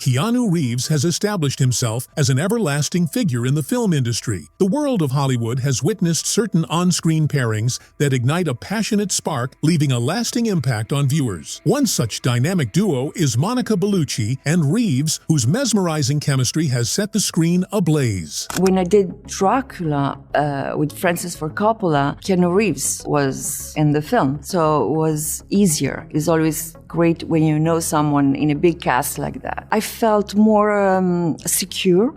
Keanu Reeves has established himself as an everlasting figure in the film industry. The world of Hollywood has witnessed certain on-screen pairings that ignite a passionate spark, leaving a lasting impact on viewers. One such dynamic duo is Monica Bellucci and Reeves, whose mesmerizing chemistry has set the screen ablaze. When I did Dracula with Francis Ford Coppola, Keanu Reeves was in the film, so it was easier. It's always great when you know someone in a big cast like that. I felt more secure,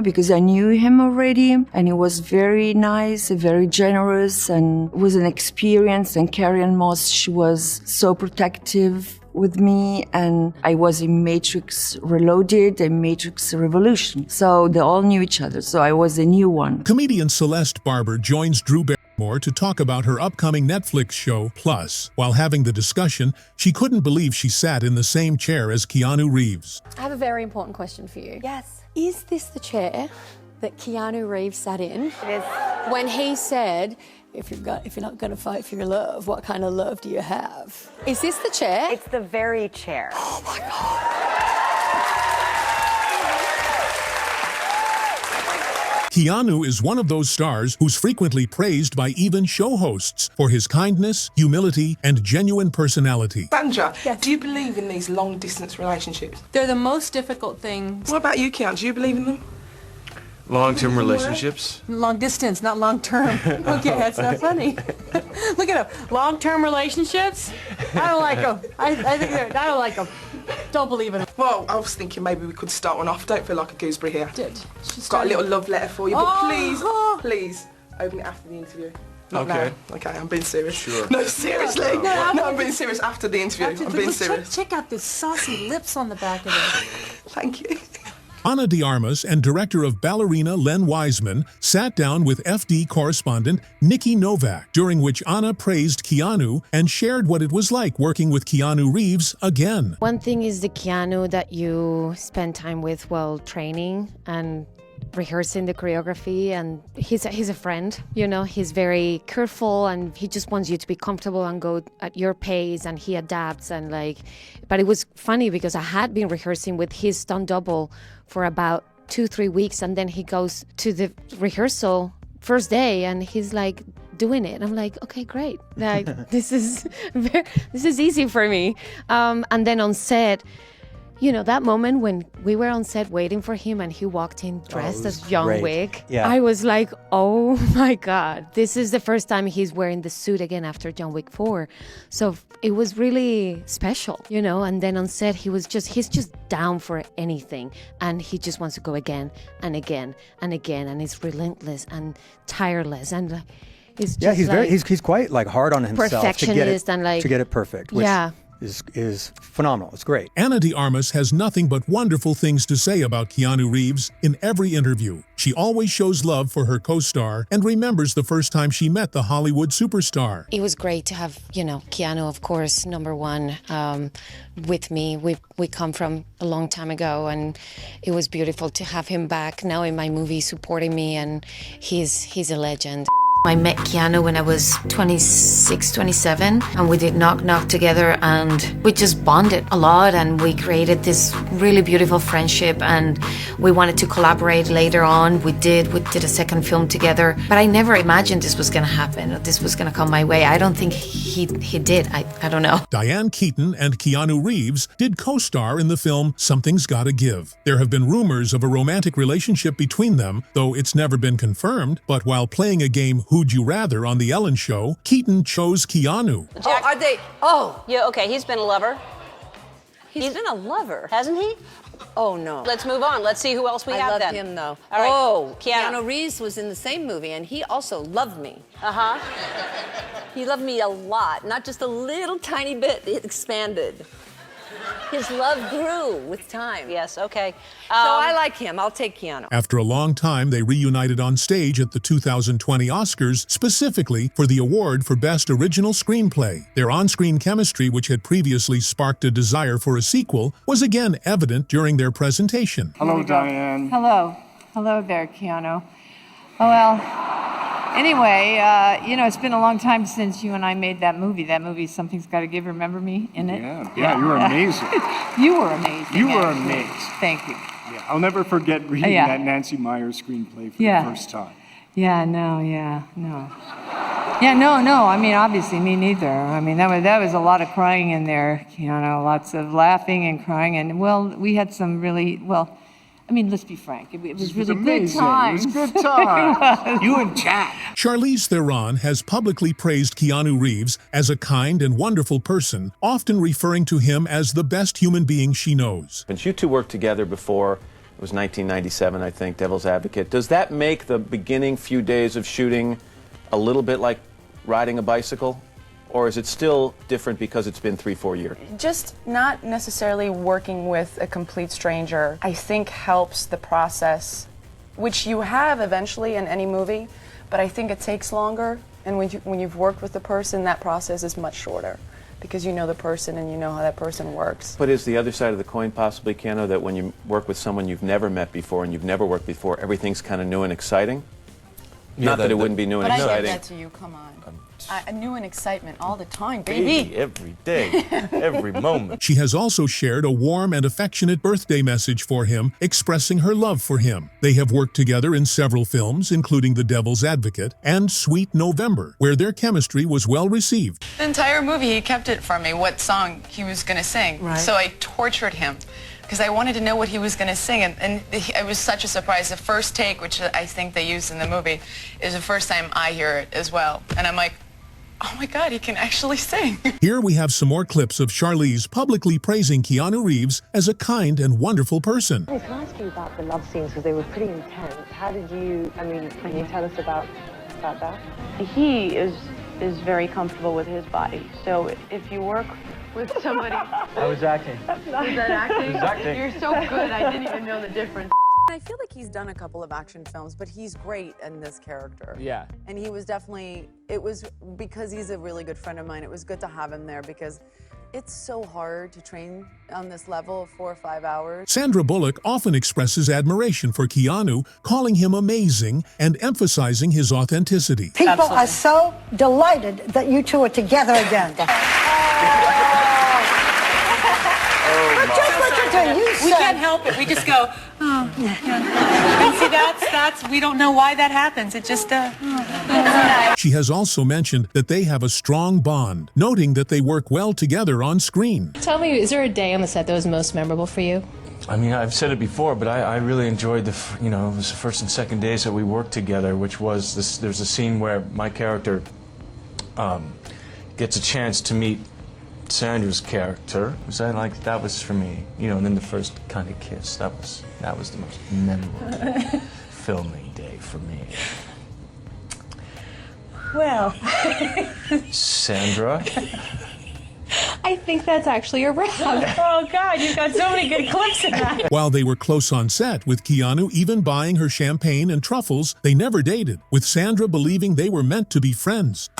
because I knew him already, and he was very nice, very generous, and it was an experience. And Carrie-Anne Moss, she was so protective with me, and I was in Matrix Reloaded and Matrix Revolution. So they all knew each other, so I was a new one. Comedian Celeste Barber joins Drew Barrymore to talk about her upcoming Netflix show, Plus. While having the discussion, she couldn't believe she sat in the same chair as Keanu Reeves. I have a very important question for you. Yes. Is this the chair that Keanu Reeves sat in? It is. When he said, if you're not going to fight for your love, what kind of love do you have? Is this the chair? It's the very chair. Oh my God. Keanu is one of those stars who's frequently praised by even show hosts for his kindness, humility, and genuine personality. Sandra, do you believe in these long-distance relationships? They're the most difficult thing. What about you, Keanu? Do you believe in them? Long-term relationships? Long distance, not long term. Okay, that's not funny. Look at them. Long-term relationships? I don't like them. I don't like them. Don't believe in them. Well, I was thinking maybe we could start one off. Don't feel like a gooseberry here. She's got a little love letter for you, but please, open it after the interview. Not Okay. now. Okay, I'm being serious. Sure. No, seriously. No, I'm being serious after the interview. I'm being serious. Check out the saucy lips on the back of it. Thank you. Anna de Armas and director of Ballerina Len Wiseman sat down with FD correspondent Nikki Novak, during which Anna praised Keanu and shared what it was like working with Keanu Reeves again. One thing is the Keanu that you spend time with while training and rehearsing the choreography, and he's a friend, he's very careful and he just wants you to be comfortable and go at your pace, and he adapts but it was funny because I had been rehearsing with his stunt double for about 2-3 weeks, and then he goes to the rehearsal first day and he's like doing it. I'm like, okay, great. Like this is easy for me. And then on set, that moment when we were on set waiting for him and he walked in dressed as John Wick, I was like, oh my God, this is the first time he's wearing the suit again after John Wick 4. So it was really special, and then on set, he's just down for anything. And he just wants to go again and again and again. And he's relentless and tireless. And it's just he's quite hard on himself perfectionist to get it perfect. Which is phenomenal. It's great. Anna de Armas has nothing but wonderful things to say about Keanu Reeves in every interview. She always shows love for her co-star and remembers the first time she met the Hollywood superstar. It was great to have, Keanu, of course, number one, with me. We come from a long time ago, and it was beautiful to have him back now in my movie supporting me, and he's a legend. I met Keanu when I was 26, 27, and we did Knock Knock together, and we just bonded a lot, and we created this really beautiful friendship, and we wanted to collaborate later on. We did a second film together, but I never imagined this was going to happen, or this was going to come my way. I don't think he did. I don't know. Diane Keaton and Keanu Reeves did co-star in the film Something's Gotta Give. There have been rumors of a romantic relationship between them, though it's never been confirmed, but while playing a game Who'd You Rather on The Ellen Show, Keaton chose Keanu. Jack, are they? Yeah, okay, he's been a lover. He's been a lover, hasn't he? Oh, no. Let's move on. Let's see who else we have then. I loved him, though. All right. Keanu Reeves was in the same movie, and he also loved me. Uh-huh. He loved me a lot, not just a little tiny bit. It expanded. His love grew with time. Yes, okay. So I like him. I'll take Keanu. After a long time, they reunited on stage at the 2020 Oscars, specifically for the award for Best Original Screenplay. Their on-screen chemistry, which had previously sparked a desire for a sequel, was again evident during their presentation. Hello, Diane. Hello. Hello there, Keanu. Oh, well, Anyway, it's been a long time since you and I made that movie. That movie, Something's Gotta Give, remember me in it? Yeah, you were amazing. You were amazing. You were actually. amazing. Thank you. Yeah, I'll never forget reading that Nancy Myers screenplay for the first time. No. I mean, obviously, me neither. I mean, that was a lot of crying in there, lots of laughing and crying. And, we had some really, let's be frank. It was really good times. It was good times. You and Jack. Charlize Theron has publicly praised Keanu Reeves as a kind and wonderful person, often referring to him as the best human being she knows. But you two worked together before. It was 1997, I think, Devil's Advocate. Does that make the beginning few days of shooting a little bit like riding a bicycle? Or is it still different because it's been 3-4 years? Just not necessarily working with a complete stranger, I think helps the process, which you have eventually in any movie, but I think it takes longer. And when you've worked with the person, that process is much shorter, because you know the person and you know how that person works. But is the other side of the coin possibly, Keanu, that when you work with someone you've never met before and you've never worked before, everything's kind of new and exciting? Yeah, Not that it wouldn't be new and exciting. But I give that to you, come on. New and excitement all the time, baby. Every day, every moment. She has also shared a warm and affectionate birthday message for him, expressing her love for him. They have worked together in several films, including The Devil's Advocate and Sweet November, where their chemistry was well received. The entire movie, he kept it from me, what song he was going to sing. Right. So I tortured him, because I wanted to know what he was going to sing, and it was such a surprise. The first take, which I think they used in the movie, is the first time I hear it as well. And I'm like, oh my God, he can actually sing. Here we have some more clips of Charlize publicly praising Keanu Reeves as a kind and wonderful person. I was going to ask you about the love scenes because they were pretty intense. How did you, can you tell us about that? He is very comfortable with his body. So if you work with somebody... I was acting. Was that acting? It was acting. You're so good, I didn't even know the difference. I feel like he's done a couple of action films, but he's great in this character. Yeah. And he was definitely, it was because he's a really good friend of mine, it was good to have him there because it's so hard to train on this level of 4 or 5 hours. Sandra Bullock often expresses admiration for Keanu, calling him amazing and emphasizing his authenticity. People are so delighted that you two are together again. We can't help it. We just go, oh. And see, that's, we don't know why that happens. It just, She has also mentioned that they have a strong bond, noting that they work well together on screen. Tell me, is there a day on the set that was most memorable for you? I mean, I've said it before, but I really enjoyed it was the first and second days that we worked together, which was this. There's a scene where my character gets a chance to meet Sandra's character. That was for me, and then the first kind of kiss. That was the most memorable filming day for me. Well, Sandra. I think that's actually a wrap. oh God, you've got so many good clips in that. While they were close on set, with Keanu even buying her champagne and truffles, they never dated, with Sandra believing they were meant to be friends.